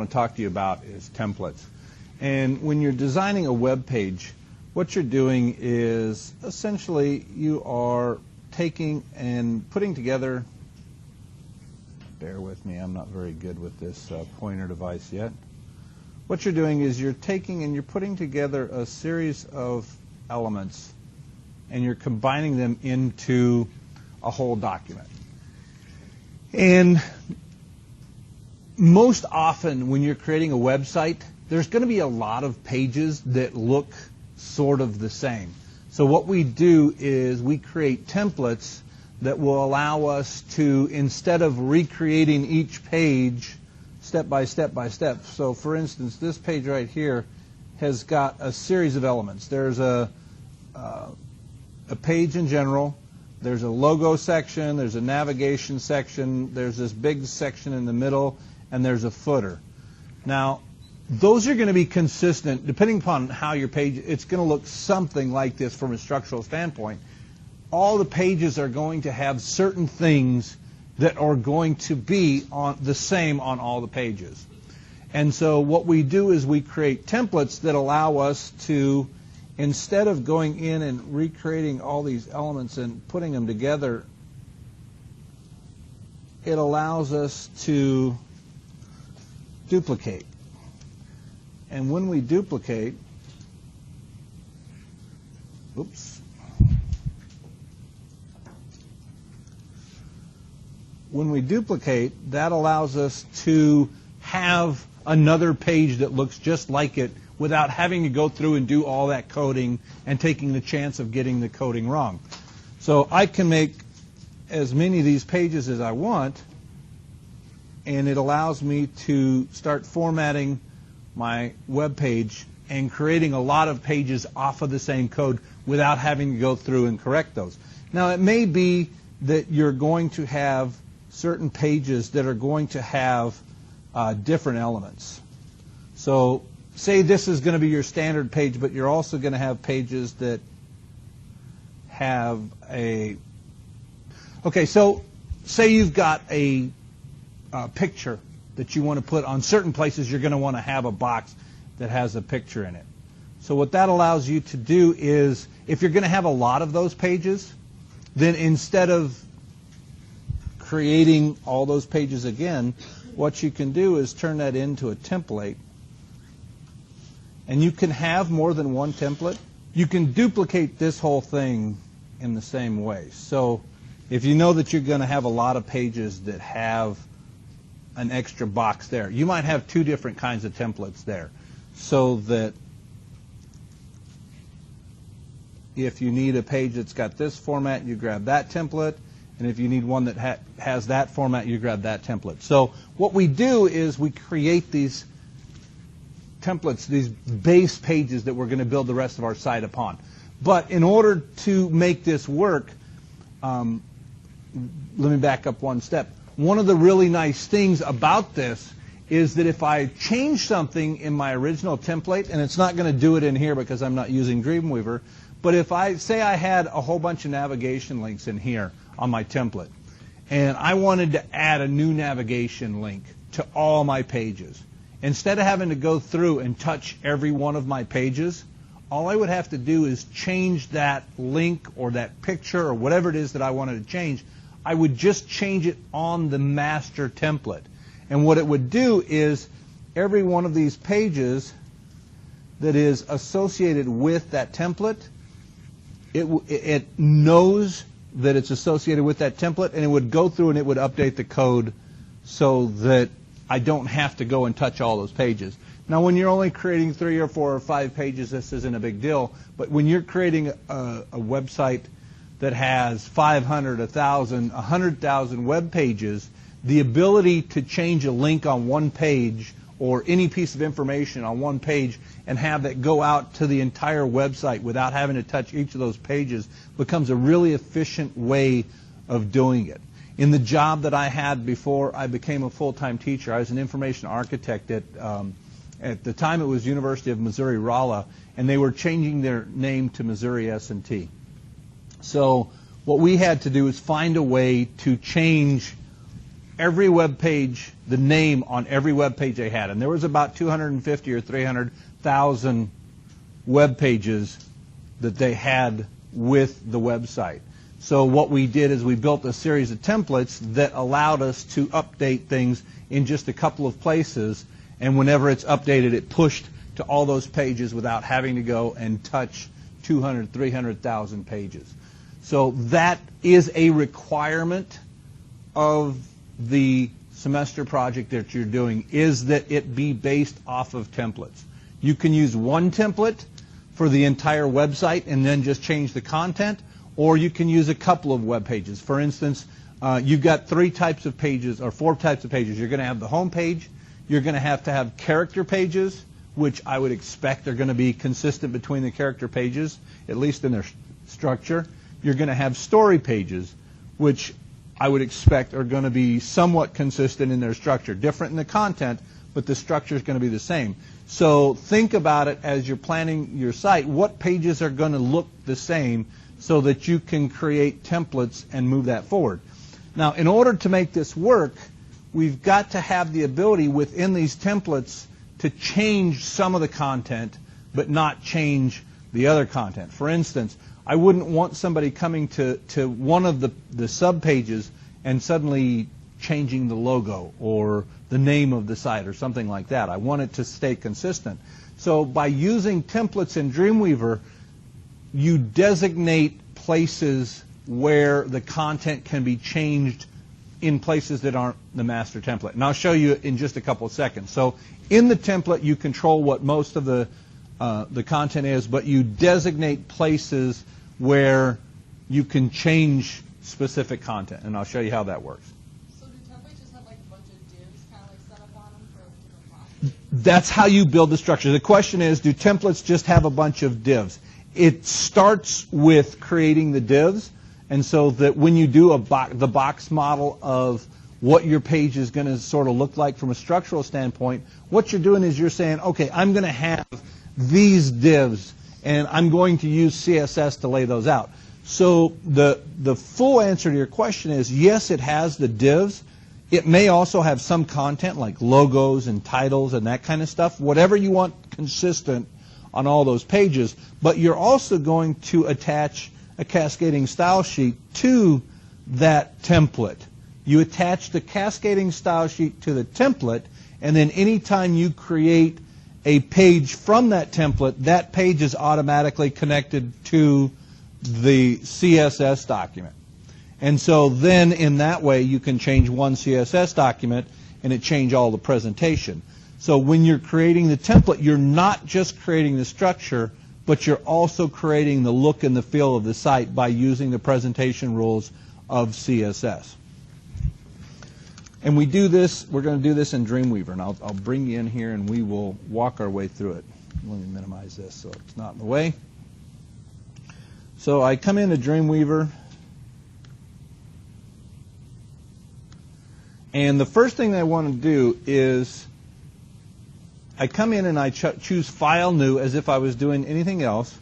want to talk to you about is templates. And when you're designing a web page, what you're doing is essentially you are taking and putting together, bear with me, I'm not very good with this pointer device yet. What you're doing is you're taking and you're putting together a series of elements and you're combining them into a whole document. And most often when you're creating a website, there's going to be a lot of pages that look sort of the same. So what we do is we create templates that will allow us to, instead of recreating each page step by step by step. So for instance, this page right here has got a series of elements. There's a page in general, there's a logo section, there's a navigation section, there's this big section in the middle, and there's a footer. Now, those are going to be consistent depending upon how your page, it's going to look something like this from a structural standpoint. All the pages are going to have certain things that are going to be the same on all the pages. And so what we do is we create templates that allow us to, instead of going in and recreating all these elements and putting them together, it allows us to duplicate. And when we duplicate, that allows us to have another page that looks just like it without having to go through and do all that coding and taking the chance of getting the coding wrong. So I can make as many of these pages as I want, and it allows me to start formatting my web page and creating a lot of pages off of the same code without having to go through and correct those. Now, it may be that you're going to have certain pages that are going to have different elements. So say this is going to be your standard page, but you're also going to have pages that have a, okay, so say you've got a picture that you want to put on certain places. You're going to want to have a box that has a picture in it. So what that allows you to do is, if you're going to have a lot of those pages, then instead of creating all those pages again, what you can do is turn that into a template. And you can have more than one template. You can duplicate this whole thing in the same way. So if you know that you're going to have a lot of pages that have an extra box there, you might have two different kinds of templates there. So that if you need a page that's got this format, you grab that template. And if you need one that has that format, you grab that template. So what we do is we create these templates, these base pages that we're going to build the rest of our site upon. But in order to make this work, let me back up one step. One of the really nice things about this is that if I change something in my original template, and it's not going to do it in here because I'm not using Dreamweaver, but if I say I had a whole bunch of navigation links in here on my template, and I wanted to add a new navigation link to all my pages, instead of having to go through and touch every one of my pages, all I would have to do is change that link or that picture or whatever it is that I wanted to change. I would just change it on the master template. And what it would do is every one of these pages that is associated with that template, it knows that it's associated with that template, and it would go through and it would update the code so that I don't have to go and touch all those pages. Now, when you're only creating 3 or 4 or 5 pages, this isn't a big deal. But when you're creating a website that has 500, 1,000, 100,000 web pages, the ability to change a link on one page or any piece of information on one page and have that go out to the entire website without having to touch each of those pages becomes a really efficient way of doing it. In the job that I had before I became a full-time teacher, I was an information architect at the time it was University of Missouri-Rolla, and they were changing their name to Missouri S&T. So what we had to do is find a way to change every web page, the name on every web page they had. And there was about 250 or 300,000 web pages that they had with the website. So what we did is we built a series of templates that allowed us to update things in just a couple of places, and whenever it's updated, it pushed to all those pages without having to go and touch 200, 300,000 pages. So that is a requirement of the semester project that you're doing, is that it be based off of templates. You can use one template for the entire website and then just change the content, or you can use a couple of web pages. For instance, you've got 3 types of pages, or 4 types of pages. You're going to have the home page. You're going to have character pages, which I would expect are going to be consistent between the character pages, at least in their structure. You're going to have story pages, which I would expect are going to be somewhat consistent in their structure. Different in the content, but the structure is going to be the same. So think about it as you're planning your site. What pages are going to look the same so that you can create templates and move that forward? Now, in order to make this work, we've got to have the ability within these templates to change some of the content, but not change the other content. For instance, I wouldn't want somebody coming to one of the sub-pages and suddenly changing the logo or the name of the site or something like that. I want it to stay consistent. So by using templates in Dreamweaver, you designate places where the content can be changed in places that aren't the master template. And I'll show you in just a couple of seconds. So in the template, you control what most of the content is, but you designate places where you can change specific content. And I'll show you how that works. So do templates just have like a bunch of divs kind of like set up on them for different classes? That's how you build the structure. The question is, do templates just have a bunch of divs? It starts with creating the divs, and so that when you do the box model of what your page is going to sort of look like from a structural standpoint, what you're doing is you're saying, okay, I'm going to have these divs, and I'm going to use CSS to lay those out. So the full answer to your question is, yes, it has the divs. It may also have some content like logos and titles and that kind of stuff, whatever you want consistent on all those pages, but you're also going to attach a cascading style sheet to that template. You attach the cascading style sheet to the template, and then anytime you create a page from that template, that page is automatically connected to the CSS document. And so then in that way you can change one CSS document and it change all the presentation. So when you're creating the template, you're not just creating the structure, but you're also creating the look and the feel of the site by using the presentation rules of CSS. And we do this, we're going to do this in Dreamweaver, and I'll bring you in here and we will walk our way through it. Let me minimize this so it's not in the way. So I come into Dreamweaver, and the first thing I want to do is I come in and I choose File, New, as if I was doing anything else.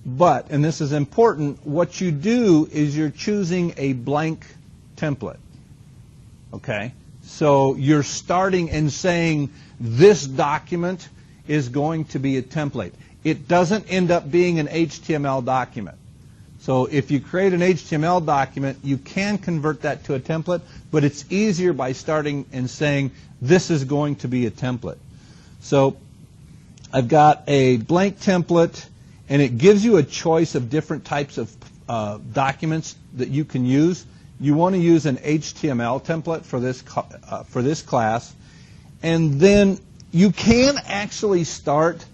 But, and this is important, what you do is you're choosing a blank template. Okay? So you're starting and saying this document is going to be a template. It doesn't end up being an HTML document. So if you create an HTML document, you can convert that to a template, but it's easier by starting and saying this is going to be a template. So I've got a blank template, and it gives you a choice of different types of documents that you can use. You want to use an HTML template for this class, and then you can actually start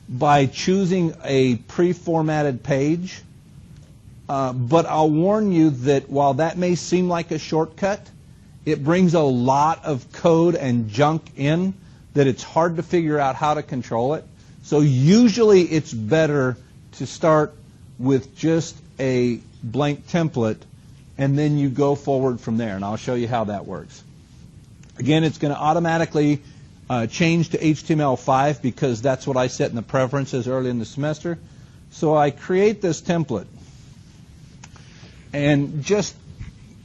by choosing a pre-formatted page, but I'll warn you that while that may seem like a shortcut, it brings a lot of code and junk in that it's hard to figure out how to control it. So usually it's better to start with just a blank template, and then you go forward from there, and I'll show you how that works. Again, it's going to automatically change to HTML5 because that's what I set in the preferences early in the semester. So I create this template. And just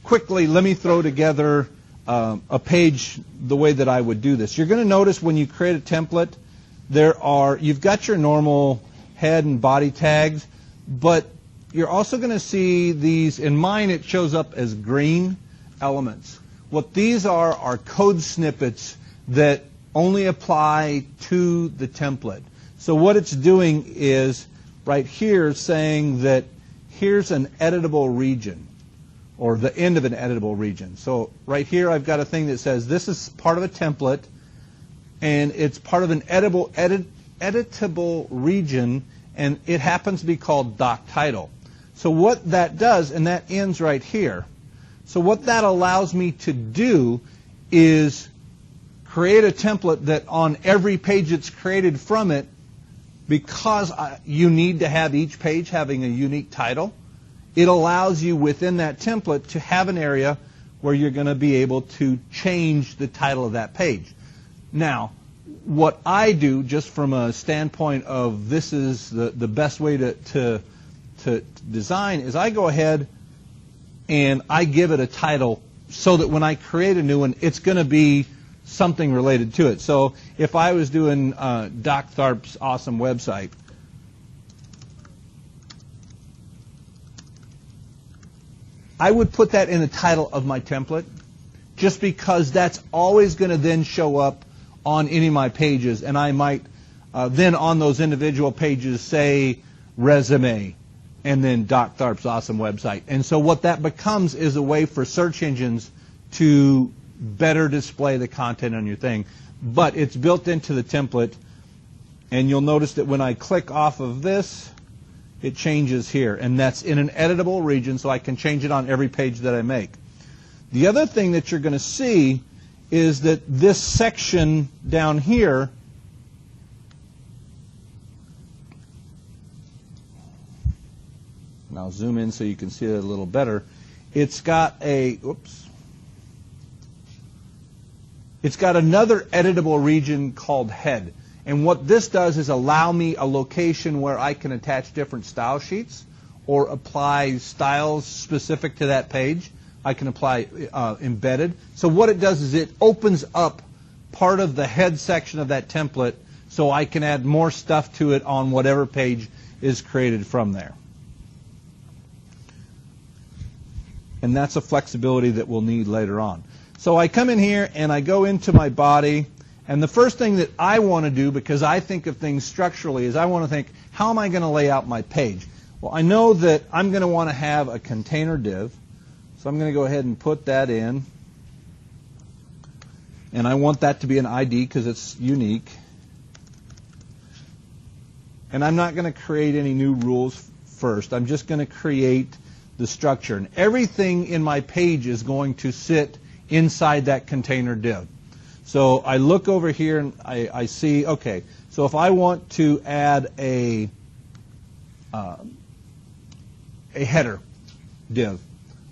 quickly, let me throw together a page the way that I would do this. You're going to notice when you create a template, you've got your normal head and body tags, but you're also going to see these. In mine, it shows up as green elements. What these are code snippets that only apply to the template. So what it's doing is right here saying that here's an editable region, or the end of an editable region. So right here I've got a thing that says this is part of a template, and it's part of an editable region, and it happens to be called doc title. So what that does, and that ends right here, so what that allows me to do is create a template that on every page that's created from it, because you need to have each page having a unique title, it allows you within that template to have an area where you're going to be able to change the title of that page. Now, what I do, just from a standpoint of this is the best way to design, is I go ahead and I give it a title so that when I create a new one, it's going to be something related to it. So if I was doing Doc Tharp's awesome website, I would put that in the title of my template, just because that's always going to then show up on any of my pages, and I might then on those individual pages say resume and then Doc Tharp's awesome website. And so what that becomes is a way for search engines to better display the content on your thing. But it's built into the template, and you'll notice that when I click off of this, it changes here, and that's in an editable region, so I can change it on every page that I make. The other thing that you're going to see is that this section down here, and I'll zoom in so you can see it a little better, it's got it's got another editable region called head. And what this does is allow me a location where I can attach different style sheets or apply styles specific to that page. I can apply embedded. So what it does is it opens up part of the head section of that template so I can add more stuff to it on whatever page is created from there. And that's a flexibility that we'll need later on. So I come in here and I go into my body, and the first thing that I want to do, because I think of things structurally, is I want to think, how am I going to lay out my page? Well, I know that I'm going to want to have a container div, so I'm going to go ahead and put that in, and I want that to be an ID because it's unique. And I'm not going to create any new rules first. I'm just going to create the structure, and everything in my page is going to sit inside that container div. So I look over here and I see, okay, so if I want to add a header div,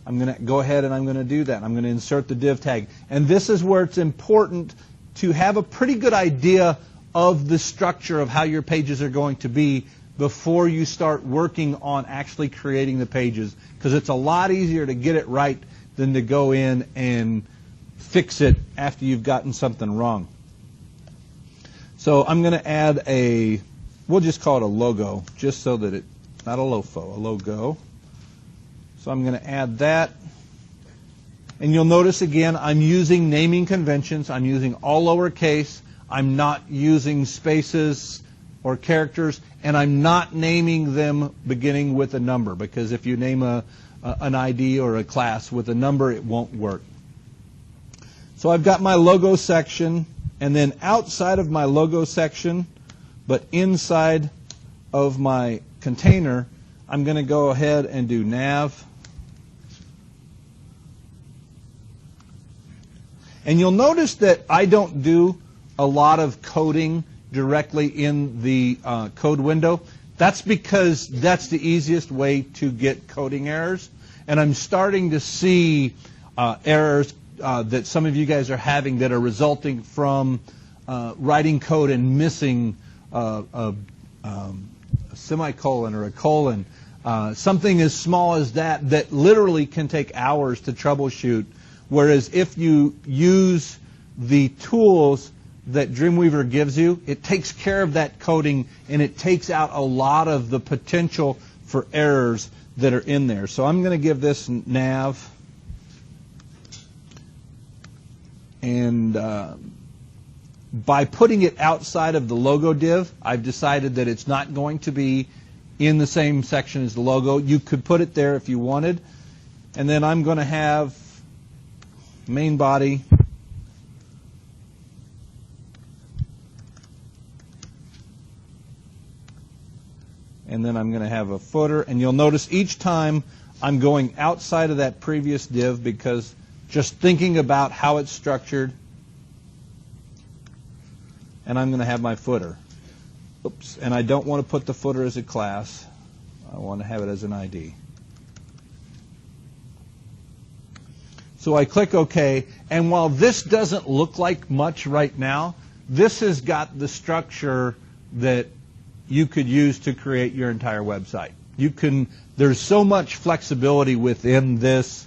I'm going to go ahead and I'm going to do that. I'm going to insert the div tag. And this is where it's important to have a pretty good idea of the structure of how your pages are going to be before you start working on actually creating the pages, because it's a lot easier to get it right than to go in and fix it after you've gotten something wrong. So I'm going to add we'll just call it a logo, just so that not a LOFO, a logo. So I'm going to add that. And you'll notice again, I'm using naming conventions. I'm using all lowercase. I'm not using spaces or characters, and I'm not naming them beginning with a number, because if you name an ID or a class with a number, it won't work. So I've got my logo section, and then outside of my logo section, but inside of my container, I'm going to go ahead and do nav. And you'll notice that I don't do a lot of coding directly in the code window. That's because that's the easiest way to get coding errors. And I'm starting to see errors that some of you guys are having that are resulting from writing code and missing a semicolon or a colon. Something as small as that literally can take hours to troubleshoot Whereas if you use the tools that Dreamweaver gives you, it takes care of that coding and it takes out a lot of the potential for errors that are in there. So I'm going to give this nav, and by putting it outside of the logo div, I've decided that it's not going to be in the same section as the logo. You could put it there if you wanted. And then I'm going to have main body, and then I'm going to have a footer. And you'll notice each time I'm going outside of that previous div because just thinking about how it's structured, and I'm going to have my footer. Oops, and I don't want to put the footer as a class. I want to have it as an ID. So I click OK, and while this doesn't look like much right now, this has got the structure that you could use to create your entire website. There's so much flexibility within this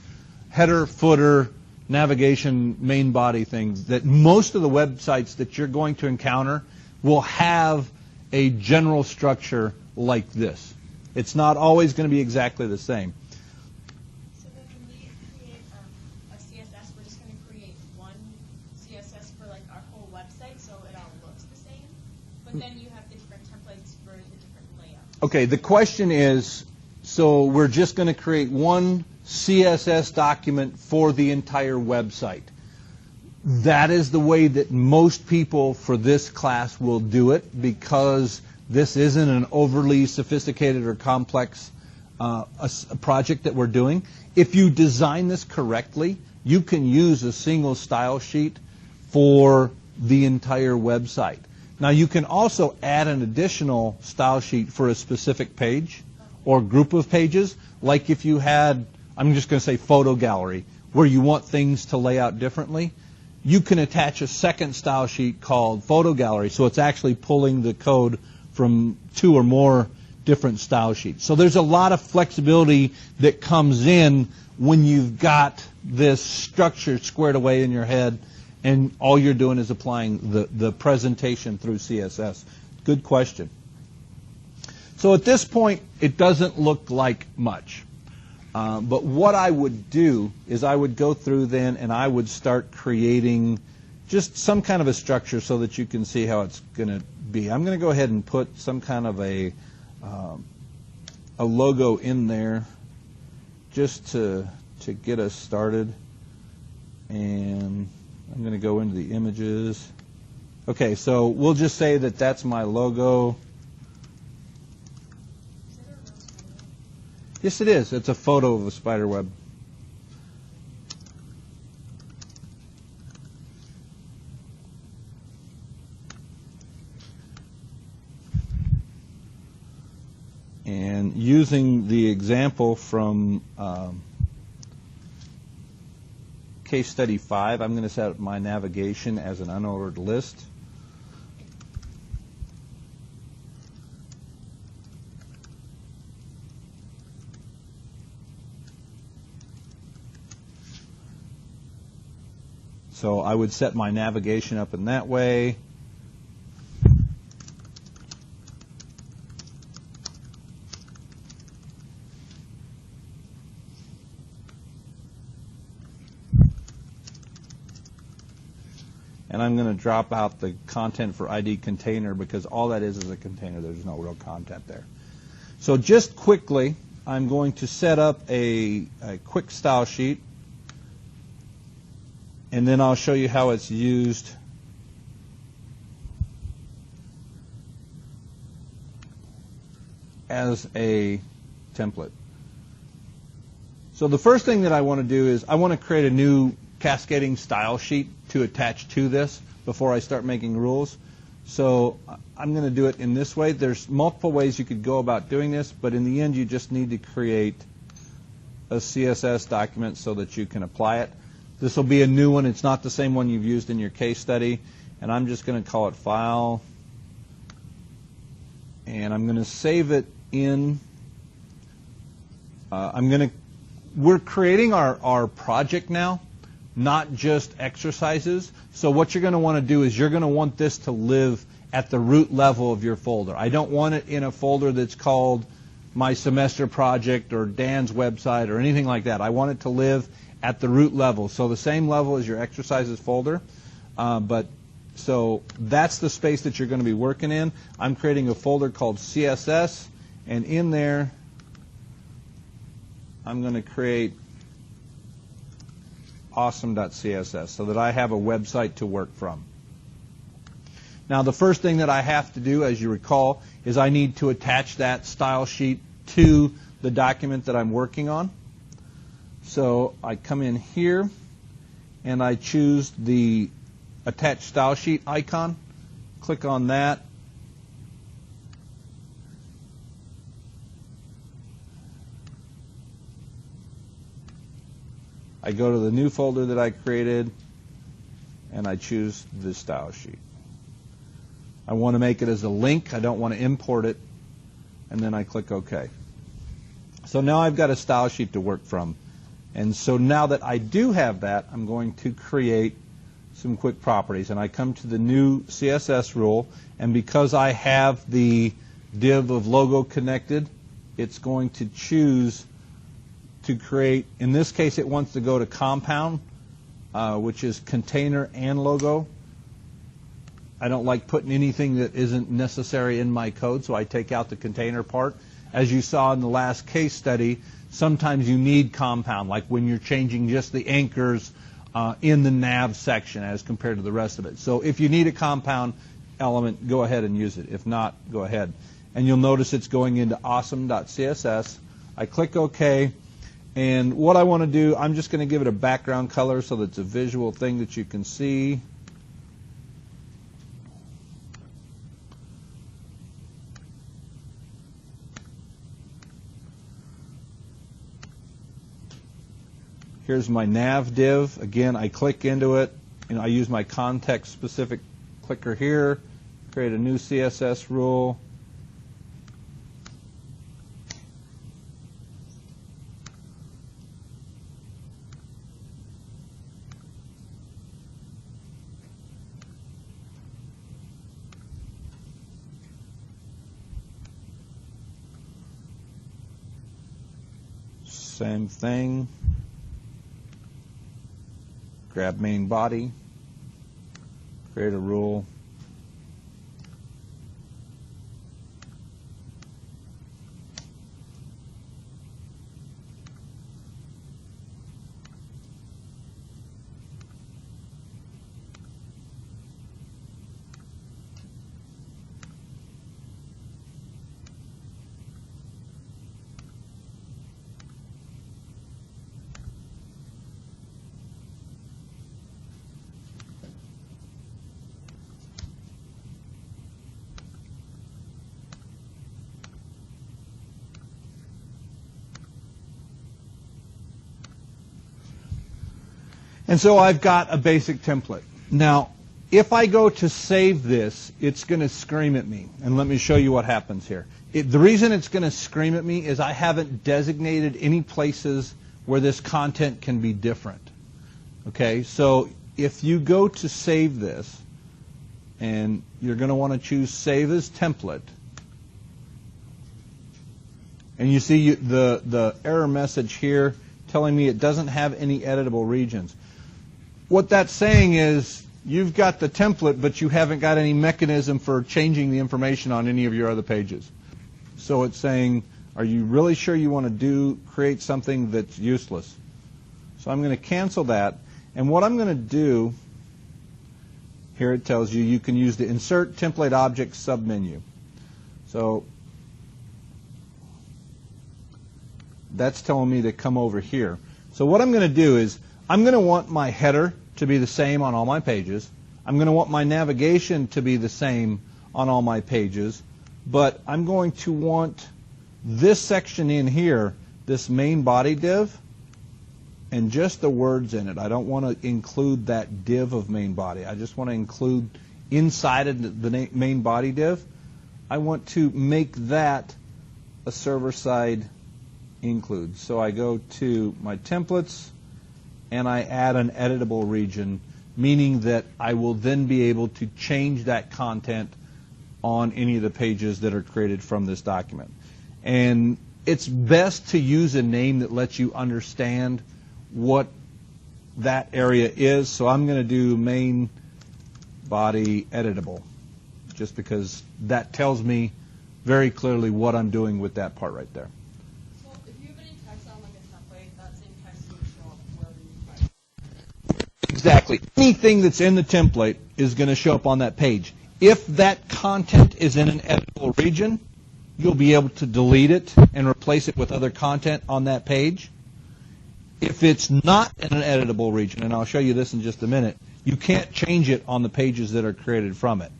header, footer, navigation, main body things that most of the websites that you're going to encounter will have a general structure like this. It's not always going to be exactly the same. So then when we create a CSS, we're just going to create one CSS for like our whole website so it all looks the same, but then you have the different templates for the different layouts. Okay, the question is, so we're just going to create one CSS document for the entire website. That is the way that most people for this class will do it because this isn't an overly sophisticated or complex a project that we're doing. If you design this correctly, you can use a single style sheet for the entire website. Now you can also add an additional style sheet for a specific page or group of pages, like if you had, I'm just going to say photo gallery, where you want things to lay out differently. You can attach a second style sheet called photo gallery, so it's actually pulling the code from 2 or more different style sheets. So there's a lot of flexibility that comes in when you've got this structure squared away in your head and all you're doing is applying the presentation through CSS. Good question. So at this point, it doesn't look like much. But what I would do is I would go through then and I would start creating just some kind of a structure so that you can see how it's going to be. I'm going to go ahead and put some kind of a logo in there just to get us started. And I'm going to go into the images. Okay, so we'll just say that that's my logo. Yes, it is. It's a photo of a spider web. And using the example from case study 5, I'm going to set up my navigation as an unordered list. So I would set my navigation up in that way. And I'm going to drop out the content for ID container because all that is a container. There's no real content there. So just quickly, I'm going to set up a quick style sheet. And then I'll show you how it's used as a template. So the first thing that I want to do is I want to create a new cascading style sheet to attach to this before I start making rules. So I'm going to do it in this way. There's multiple ways you could go about doing this, but in the end you just need to create a CSS document so that you can apply it. This will be a new one. It's not the same one you've used in your case study. And I'm just going to call it File. And I'm going to save it in. We're creating our project now, not just exercises. So what you're going to want to do is you're going to want this to live at the root level of your folder. I don't want it in a folder that's called my semester project or Dan's website or anything like that. I want it to live at the root level, so the same level as your exercises folder. So that's the space that you're going to be working in. I'm creating a folder called CSS, and in there I'm going to create awesome.css so that I have a website to work from. Now the first thing that I have to do, as you recall, is I need to attach that style sheet to the document that I'm working on. So I come in here and I choose the attach style sheet icon, click on that, I go to the new folder that I created and I choose the style sheet. I want to make it as a link, I don't want to import it, and then I click OK. So now I've got a style sheet to work from. And so now that I do have that, I'm going to create some quick properties. And I come to the new CSS rule, and because I have the div of logo connected, it's going to choose to create, in this case it wants to go to compound, which is container and logo. I don't like putting anything that isn't necessary in my code, so I take out the container part. As you saw in the last case study, sometimes you need compound, like when you're changing just the anchors in the nav section as compared to the rest of it. So if you need a compound element, go ahead and use it. If not, go ahead. And you'll notice it's going into awesome.css. I click OK. And what I want to do, I'm just going to give it a background color so that it's a visual thing that you can see. Here's my nav div. Again, I click into it, and I use my context-specific clicker here, create a new CSS rule. Same thing. Grab main body, create a rule. And so I've got a basic template. Now, if I go to save this, it's going to scream at me. And let me show you what happens here. The reason it's going to scream at me is I haven't designated any places where this content can be different. Okay, so if you go to save this, and you're going to want to choose Save as Template, and you see the error message here telling me it doesn't have any editable regions. What that's saying is you've got the template, but you haven't got any mechanism for changing the information on any of your other pages. So it's saying, are you really sure you want to create something that's useless? So I'm going to cancel that. And what I'm going to do, here it tells you you can use the Insert Template Object submenu. So that's telling me to come over here. So what I'm going to do is I'm going to want my header to be the same on all my pages. I'm going to want my navigation to be the same on all my pages. But I'm going to want this section in here, this main body div, and just the words in it. I don't want to include that div of main body. I just want to include inside of the main body div. I want to make that a server-side include. So I go to my templates, and I add an editable region, meaning that I will then be able to change that content on any of the pages that are created from this document. And it's best to use a name that lets you understand what that area is. So I'm going to do main body editable, just because that tells me very clearly what I'm doing with that part right there. So if you have any text on like a template, that same text would show up wherever you type. Exactly. Anything that's in the template is going to show up on that page. If that content is in an editable region, you'll be able to delete it and replace it with other content on that page. If it's not in an editable region, and I'll show you this in just a minute, you can't change it on the pages that are created from it.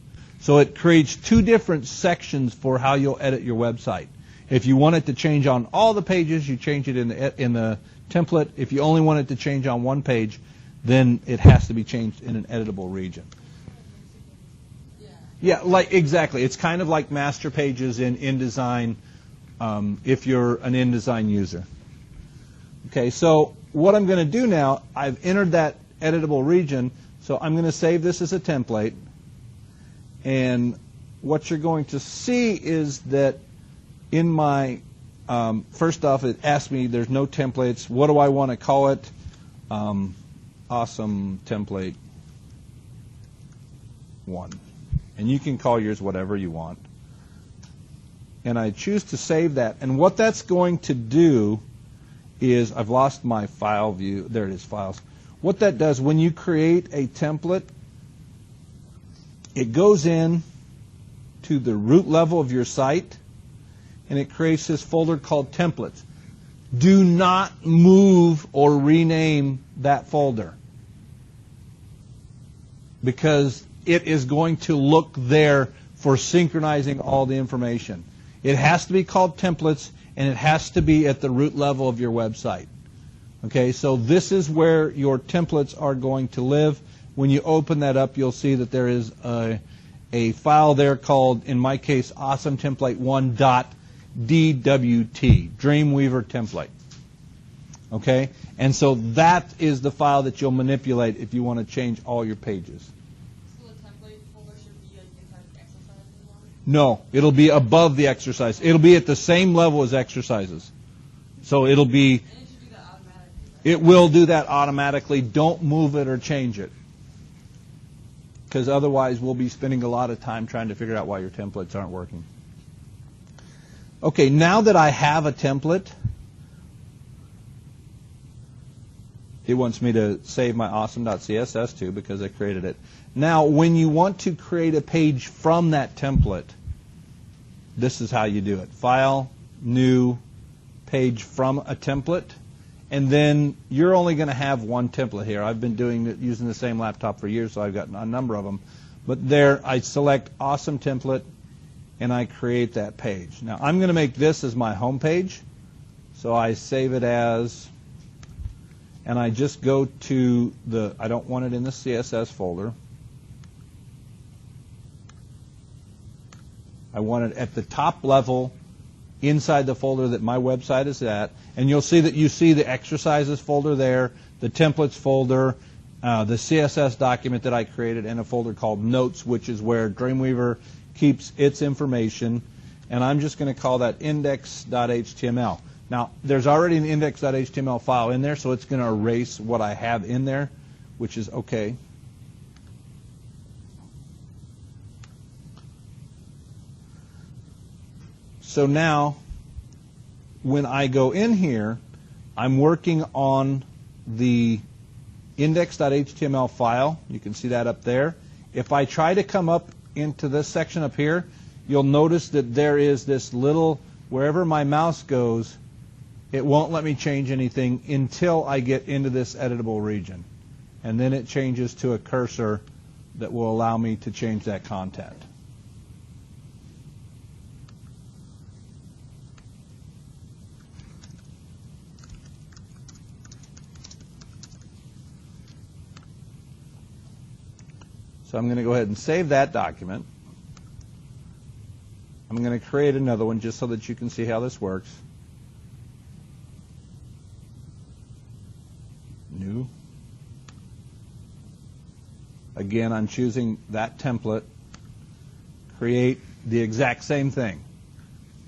So it creates two different sections for how you'll edit your website. If you want it to change on all the pages, you change it in the template. If you only want it to change on one page, then it has to be changed in an editable region. Yeah, like exactly. It's kind of like master pages in InDesign if you're an InDesign user. Okay, so what I'm going to do now, I've entered that editable region, so I'm going to save this as a template. And what you're going to see is that in my, first off, it asks me there's no templates. What do I want to call it? Awesome template 1. And you can call yours whatever you want. And I choose to save that. And what that's going to do is, I've lost my file view. There it is, files. What that does, when you create a template, it goes in to the root level of your site, and it creates this folder called templates. Do not move or rename that folder, because it is going to look there for synchronizing all the information. It has to be called templates, and it has to be at the root level of your website. Okay, so this is where your templates are going to live. When you open that up, you'll see that there is a file there called, in my case, awesometemplate1.dwt, Dreamweaver template. Okay, and so that is the file that you'll manipulate if you want to change all your pages. So the template folder should be like inside the exercises one? No, it'll be above the exercise. It'll be at the same level as exercises. So it'll be, And it should do that automatically, right? it will do that automatically. Don't move it or change it, because otherwise we'll be spending a lot of time trying to figure out why your templates aren't working. Okay, now that I have a template, it wants me to save my awesome.css too, because I created it. Now, when you want to create a page from that template, this is how you do it. File, new, page from a template, and then you're only going to have one template here. I've been doing it using the same laptop for years, so I've got a number of them. But there, I select awesome template, and I create that page. Now, I'm going to make this as my home page, so I save it as, and I just go to the, I don't want it in the CSS folder. I want it at the top level inside the folder that my website is at. And you'll see that you see the exercises folder there, the templates folder, the CSS document that I created, and a folder called notes, which is where Dreamweaver keeps its information. And I'm just going to call that index.html. Now, there's already an index.html file in there, so it's going to erase what I have in there, which is okay. So now, when I go in here, I'm working on the index.html file. You can see that up there. If I try to come up into this section up here, you'll notice that there is this little, wherever my mouse goes, it won't let me change anything until I get into this editable region. And then it changes to a cursor that will allow me to change that content. So I'm going to go ahead and save that document. I'm going to create another one just so that you can see how this works. New. Again, I'm choosing that template. Create the exact same thing.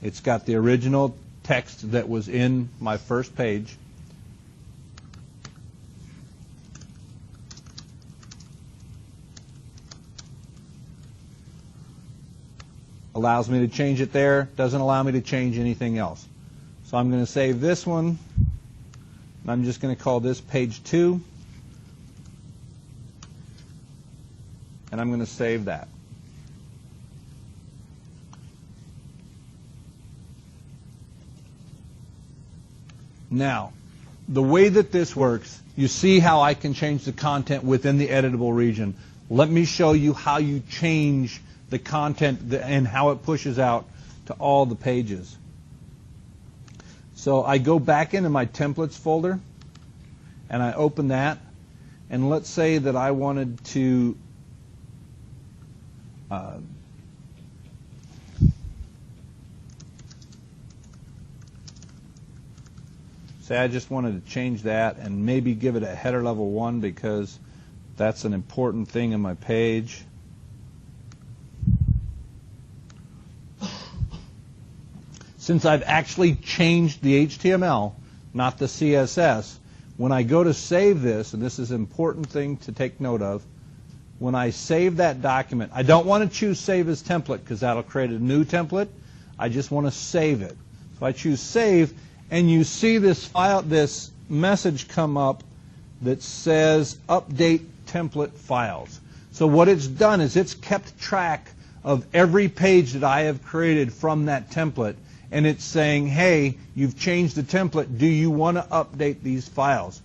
It's got the original text that was in my first page. Allows me to change it there, doesn't allow me to change anything else. So I'm going to save this one. I'm just going to call this page 2. And I'm going to save that. Now, the way that this works, you see how I can change the content within the editable region. Let me show you how you change the content and how it pushes out to all the pages. So I go back into my templates folder and I open that, and let's say that I wanted to say I just wanted to change that and maybe give it a header level 1 because that's an important thing in my page. Since I've actually changed the HTML, not the CSS, when I go to save this, and this is an important thing to take note of, when I save that document, I don't want to choose Save as Template because that'll create a new template. I just want to save it. So I choose Save, and you see this file, this message come up that says Update Template Files. So what it's done is it's kept track of every page that I have created from that template, and it's saying, hey, you've changed the template. Do you want to update these files?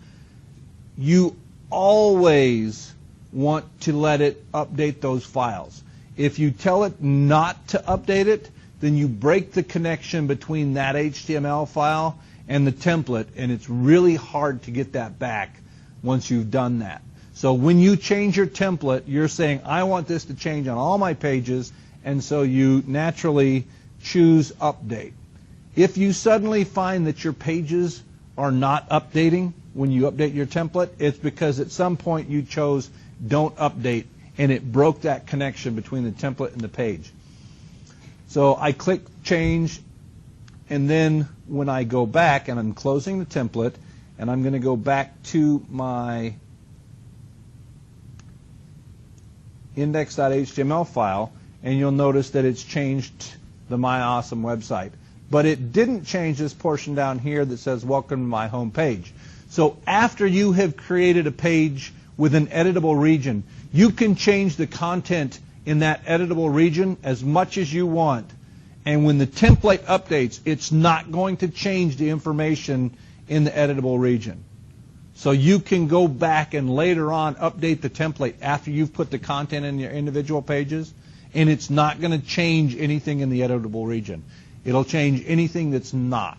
You always want to let it update those files. If you tell it not to update it, then you break the connection between that HTML file and the template, and it's really hard to get that back once you've done that. So when you change your template, you're saying, I want this to change on all my pages, and so you naturally choose Update. If you suddenly find that your pages are not updating when you update your template, it's because at some point you chose Don't Update, and it broke that connection between the template and the page. So I click Change, and then when I go back, and I'm closing the template, and I'm going to go back to my index.html file, and you'll notice that it's changed the My Awesome website. But it didn't change this portion down here that says Welcome to my home page. So after you have created a page with an editable region, you can change the content in that editable region as much as you want. And when the template updates, it's not going to change the information in the editable region. So you can go back and later on update the template after you've put the content in your individual pages, and it's not going to change anything in the editable region. It'll change anything that's not.